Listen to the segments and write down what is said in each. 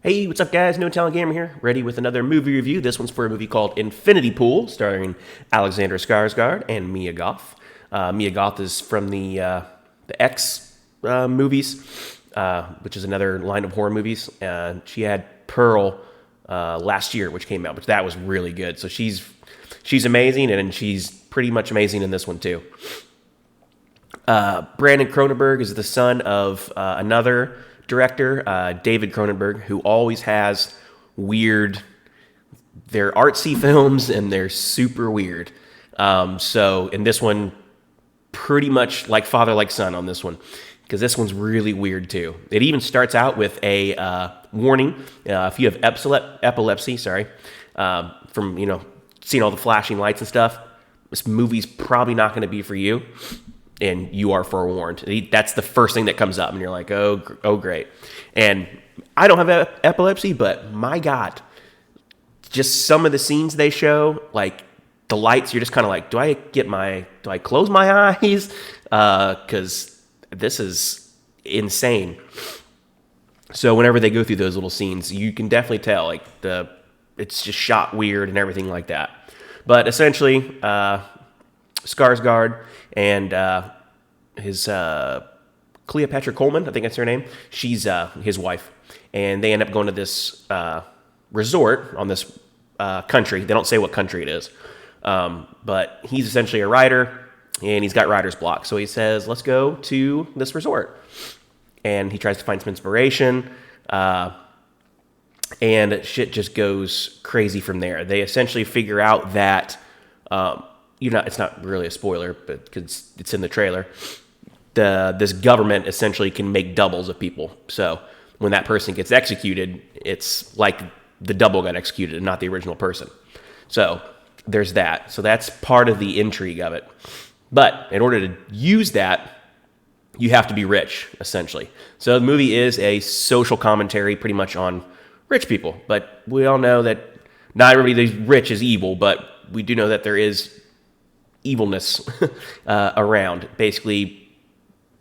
Hey, what's up, guys? No Talent Gamer here, ready with another movie review. This one's for a movie called Infinity Pool, starring Alexander Skarsgård and Mia Goth. Mia Goth is from the X movies, which is another line of horror movies. She had Pearl last year, which came out, which that was really good. So she's amazing, and she's pretty much amazing in this one too. Brandon Cronenberg is the son of another director, David Cronenberg, who always has they're artsy films and they're super weird. So in this one, pretty much like father, like son on this one, because this one's really weird too. It even starts out with a warning. If you have epilepsy, from, seeing all the flashing lights and stuff, this movie's probably not going to be for you. And you are forewarned. That's the first thing that comes up, and you're like, oh, great. And I don't have epilepsy, but my God, just some of the scenes they show, like the lights, you're just kind of like, do I close my eyes? Because this is insane. So whenever they go through those little scenes, you can definitely tell, like it's just shot weird and everything like that. But essentially, Skarsgård and his Cleopatra Coleman, I think that's her name. She's his wife, and they end up going to this resort on this country. They don't say what country it is, but he's essentially a writer, and he's got writer's block. So he says, "Let's go to this resort," and he tries to find some inspiration, and shit just goes crazy from there. They essentially figure out that. It's not really a spoiler, but because it's in the trailer, this government essentially can make doubles of people. So when that person gets executed, it's like the double got executed and not the original person. So there's that. So that's part of the intrigue of it. But in order to use that, you have to be rich, essentially. So the movie is a social commentary pretty much on rich people. But we all know that not everybody that's rich is evil, but we do know that there is evilness around. Basically,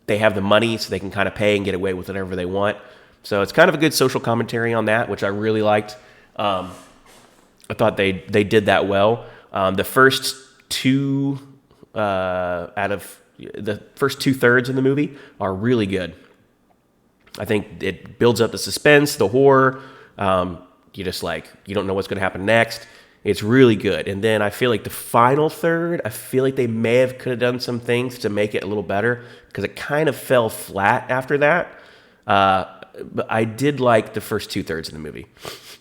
they have the money, so they can kind of pay and get away with whatever they want. So it's kind of a good social commentary on that, which I really liked. I thought they did that well. The first two the first 2/3 of the movie are really good. I think it builds up the suspense, the horror. You don't know what's going to happen next. It's really good. And then I feel like the final third, I feel like they could have done some things to make it a little better, because it kind of fell flat after that. But I did like the first 2/3 of the movie.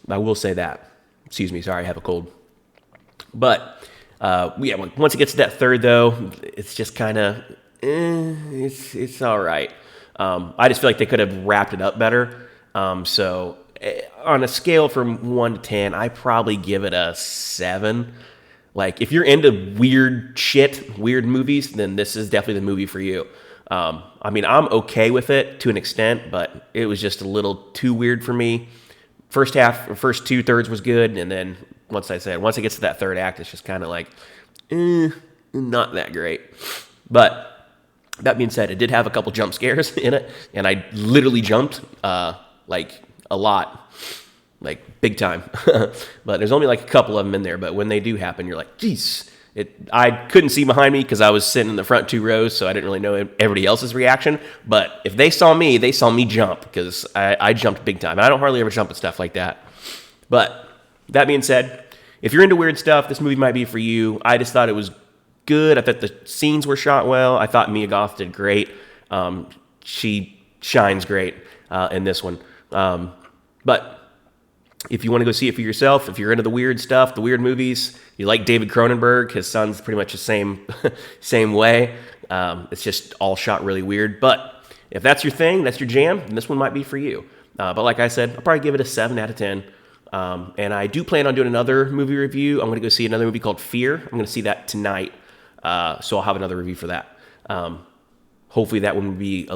I will say that. Excuse me, sorry, I have a cold. But once it gets to that third, though, it's just kind of, it's all right. I just feel like they could have wrapped it up better. So on a scale from 1 to 10, I probably give it a 7. Like, if you're into weird movies, then this is definitely the movie for you. I'm okay with it to an extent, but it was just a little too weird for me. First 2/3 was good, and then once it gets to that third act, it's just kind of like, not that great. But that being said, it did have a couple jump scares in it, and I literally jumped, a lot, like big time. But there's only like a couple of them in there, but when they do happen, you're like, geez. I couldn't see behind me because I was sitting in the front 2 rows, so I didn't really know everybody else's reaction. But if they saw me jump, because I jumped big time. And I don't hardly ever jump at stuff like that. But that being said, if you're into weird stuff, this movie might be for you. I just thought it was good. I thought the scenes were shot well. I thought Mia Goth did great. She shines great in this one. But if you want to go see it for yourself, if you're into the weird stuff, the weird movies, you like David Cronenberg, his son's pretty much the same way. It's just all shot really weird. But if that's your thing, that's your jam, then this one might be for you. But like I said, I'll probably give it a 7 out of 10. And I do plan on doing another movie review. I'm going to go see another movie called Fear. I'm going to see that tonight. So I'll have another review for that. Hopefully that one will be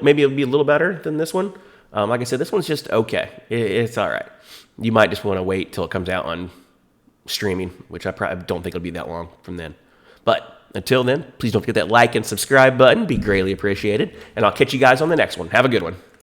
maybe it'll be a little better than this one. Like I said, this one's just okay. It's all right. You might just want to wait till it comes out on streaming, which I probably don't think it'll be that long from then. But until then, please don't forget that like and subscribe button. Be greatly appreciated. And I'll catch you guys on the next one. Have a good one.